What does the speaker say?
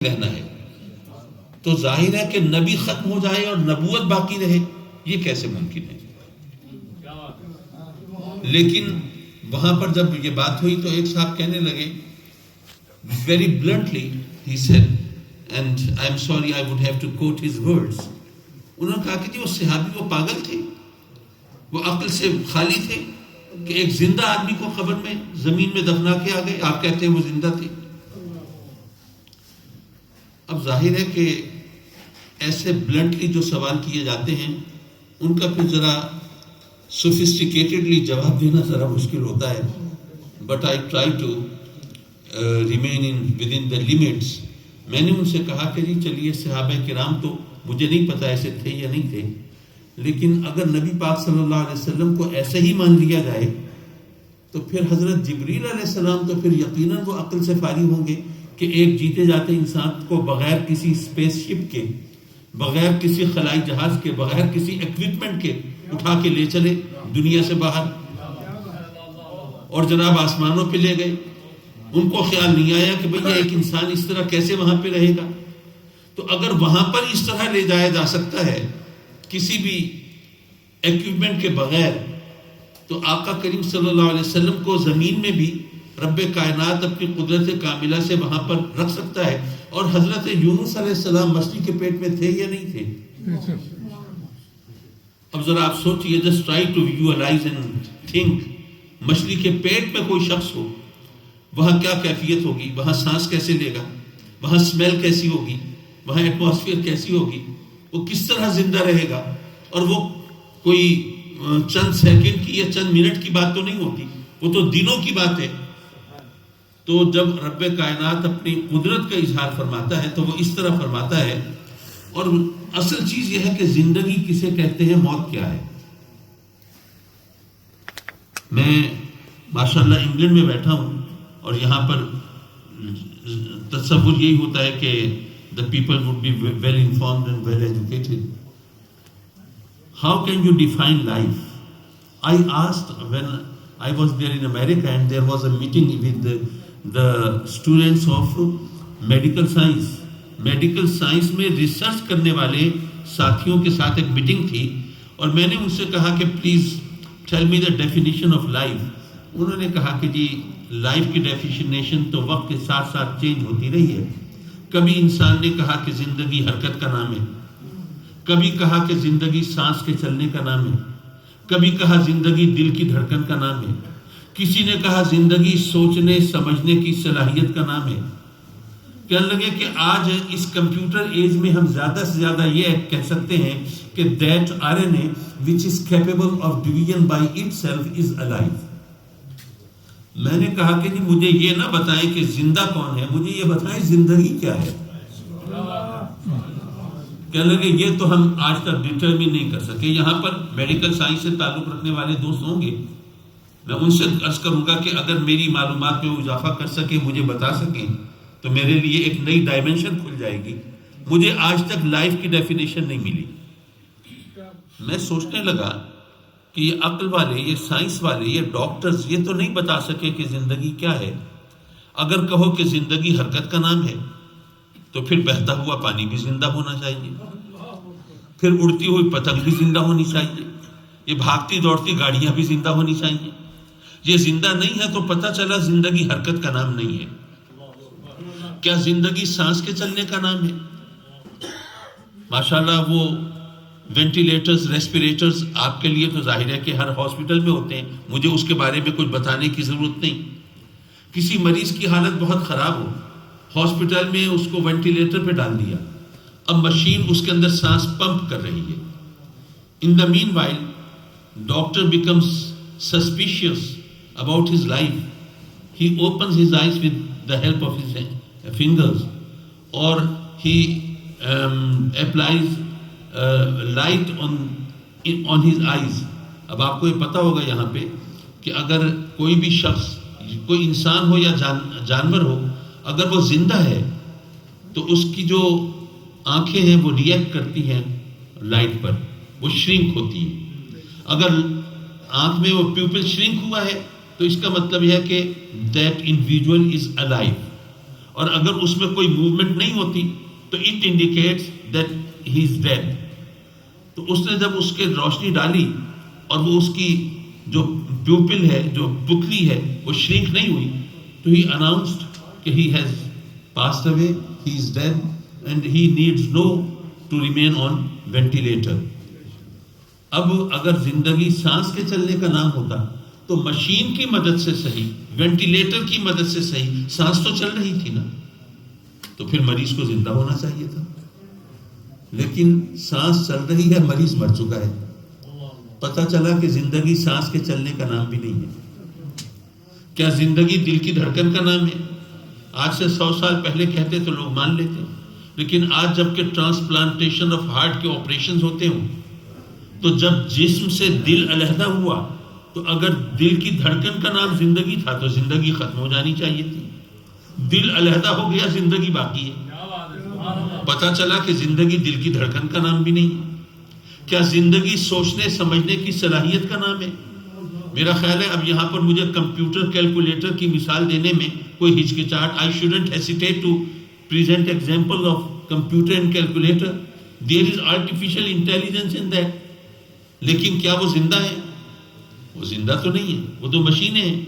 رہنا ہے، تو ظاہر ہے کہ نبی ختم ہو جائے اور نبوت باقی رہے، یہ کیسے ممکن ہے؟ لیکن وہاں پر جب یہ بات ہوئی تو ایک صاحب کہنے لگے very bluntly he said and I'm sorry I would have to quote his words. انہوں نے کہا کہ جی وہ صحابی وہ پاگل تھے، وہ عقل سے خالی تھے کہ ایک زندہ آدمی کو قبر میں زمین میں دفنا کے آ گئے، آپ کہتے ہیں وہ زندہ تھے۔ اب ظاہر ہے کہ ایسے بلنٹلی جو سوال کیے جاتے ہیں ان کا پھر ذرا سوفسٹیکیٹڈلی جواب دینا ذرا مشکل ہوتا ہے، but I try to remain within the limits. میں نے ان سے کہا کہ جی چلیے صحابہ کرام تو مجھے نہیں پتا ایسے تھے یا نہیں تھے، لیکن اگر نبی پاک صلی اللہ علیہ وسلم کو ایسے ہی مان لیا جائے تو پھر حضرت جبریل علیہ السلام تو پھر یقیناً وہ عقل سے فارغ ہوں گے کہ ایک جیتے جاتے انسان کو بغیر کسی اسپیس شپ کے، بغیر کسی خلائی جہاز کے، بغیر کسی ایکوپمنٹ کے اٹھا کے لے چلے دنیا سے باہر اور جناب آسمانوں پہ لے گئے۔ ان کو خیال نہیں آیا کہ بھئی ایک انسان اس طرح کیسے وہاں پہ رہے گا۔ تو اگر وہاں پر اس طرح لے جایا جا سکتا ہے کسی بھی ایکوپمنٹ کے بغیر، تو آقا کریم صلی اللہ علیہ وسلم کو زمین میں بھی رب کائنات اپنی قدرت کاملہ سے وہاں پر رکھ سکتا ہے۔ اور حضرت یونس علیہ السلام مچھلی کے پیٹ میں تھے یا نہیں تھے؟ اب ذرا آپ سوچئے، just try to visualise and think, مچھلی کے پیٹ میں کوئی شخص ہو، وہاں کیا کیفیت ہوگی، وہاں سانس کیسے لے گا، وہاں اسمیل کیسی ہوگی، وہاں ایٹماسفیئر کیسی ہوگی، وہ کس طرح زندہ رہے گا۔ اور وہ کوئی چند سیکنڈ کی یا چند منٹ کی بات تو نہیں ہوتی، وہ تو دنوں کی بات ہے۔ تو جب رب کائنات اپنی قدرت کا اظہار فرماتا ہے تو وہ اس طرح فرماتا ہے۔ اور اصل چیز یہ ہے کہ زندگی کسے کہتے ہیں، موت کیا ہے۔ میں ماشاءاللہ انگلینڈ میں بیٹھا ہوں اور یہاں پر تصور یہی ہوتا ہے کہ the people would be well informed and well educated. How can you define life? I asked when I was there in America and there was a meeting with the students of medical science. Medical science میں research کرنے والے ساتھیوں کے ساتھ ایک meeting تھی اور میں نے ان سے کہا کہ please tell me the definition of life. انہوں نے کہا کہ جی لائف کی ڈیفینیشن تو وقت کے ساتھ ساتھ چینج ہوتی رہی ہے۔ کبھی انسان نے کہا کہ زندگی حرکت کا نام ہے، کبھی کہا کہ زندگی سانس کے چلنے کا نام ہے، کبھی کہا زندگی دل کی دھڑکن کا نام ہے، کسی نے کہا زندگی سوچنے سمجھنے کی صلاحیت کا نام ہے۔ کہنے لگے کہ آج اس کمپیوٹر ایج میں ہم زیادہ سے زیادہ یہ کہہ سکتے ہیں کہ that RNA which is capable of division by itself is alive۔ میں نے کہا کہ جی مجھے یہ نہ بتائیں کہ زندہ کون ہے، مجھے یہ بتائیں زندگی کیا ہے۔ کہنے لگے یہ تو ہم آج تک ڈٹرمن نہیں کر سکے۔ یہاں پر میڈیکل سائنس سے تعلق رکھنے والے دوست ہوں گے، میں ان سے عرض کروں گا کہ اگر میری معلومات میں اضافہ کر سکیں، مجھے بتا سکیں تو میرے لیے ایک نئی ڈائمنشن کھل جائے گی۔ مجھے آج تک لائف کی ڈیفینیشن نہیں ملی۔ میں سوچنے لگا کہ یہ عقل والے، یہ سائنس والے، یہ ڈاکٹرز یہ تو نہیں بتا سکے کہ زندگی کیا ہے۔ اگر کہو کہ زندگی حرکت کا نام ہے تو پھر بہتا ہوا پانی بھی زندہ ہونا چاہیے، پھر اڑتی ہوئی پتنگ بھی زندہ ہونی چاہیے، یہ بھاگتی دوڑتی گاڑیاں بھی زندہ ہونی چاہیے۔ یہ زندہ نہیں ہے تو پتہ چلا زندگی حرکت کا نام نہیں ہے۔ کیا زندگی سانس کے چلنے کا نام ہے؟ ماشاءاللہ وہ وینٹیلیٹرز، ریسپیریٹرز آپ کے لیے تو ظاہر ہے کہ ہر ہاسپٹل میں ہوتے ہیں، مجھے اس کے بارے میں کچھ بتانے کی ضرورت نہیں۔ کسی مریض کی حالت بہت خراب ہو، ہاسپٹل میں اس کو وینٹیلیٹر پہ ڈال دیا، اب مشین اس کے اندر سانس پمپ کر رہی ہے۔ In the meanwhile doctor becomes suspicious about his life, he opens his eyes with the help of his fingers or he applies light on his eyes۔ اب آپ کو یہ پتا ہوگا یہاں پہ کہ اگر کوئی بھی شخص، کوئی انسان ہو یا جانور ہو، اگر وہ زندہ ہے تو اس کی جو آنکھیں ہیں وہ ریئیکٹ کرتی ہیں لائٹ پر، وہ شرنک ہوتی ہے۔ اگر آنکھ میں وہ پیپل شرنک ہوا ہے تو اس کا مطلب یہ ہے کہ that individual is alive۔ اور اگر اس میں کوئی موومنٹ نہیں ہوتی تو it indicates that he is dead. تو اس نے جب اس کے روشنی ڈالی اور وہ اس کی جو پیوپل ہے, جو بکلی ہے, وہ شرینک نہیں ہوئی, تو ہی اناؤنسڈ کہ he has passed away, he is dead and he needs no to remain on ventilator. اب اگر زندگی سانس کے چلنے کا نام ہوتا تو مشین کی مدد سے صحیح, وینٹیلیٹر کی مدد سے صحیح, سانس تو چل رہی تھی نا, تو پھر مریض کو زندہ ہونا چاہیے تھا. لیکن سانس چل رہی ہے, مریض مر چکا ہے. پتہ چلا کہ زندگی سانس کے چلنے کا نام بھی نہیں ہے. کیا زندگی دل کی دھڑکن کا نام ہے؟ آج سے 100 سال پہلے کہتے تو لوگ مان لیتے, لیکن آج جب کہ ٹرانسپلانٹیشن آف ہارٹ کے آپریشنز ہوتے ہوں, تو جب جسم سے دل علیحدہ ہوا تو اگر دل کی دھڑکن کا نام زندگی تھا تو زندگی ختم ہو جانی چاہیے تھی. دل علیحدہ ہو گیا, زندگی باقی ہے. پتہ چلا کہ زندگی دل کی دھڑکن کا نام بھی نہیں ہے. کیا زندگی سوچنے سمجھنے کی صلاحیت کا نام ہے؟ میرا خیال ہے اب یہاں پر مجھے کمپیوٹر کیلکولیٹر کی مثال دینے میں کوئی ہچکچاہٹ, I shouldn't hesitate to present example of computer and calculator. There is artificial intelligence in that. لیکن کیا وہ زندہ ہے؟ وہ زندہ تو نہیں ہے, وہ تو مشینیں ہیں.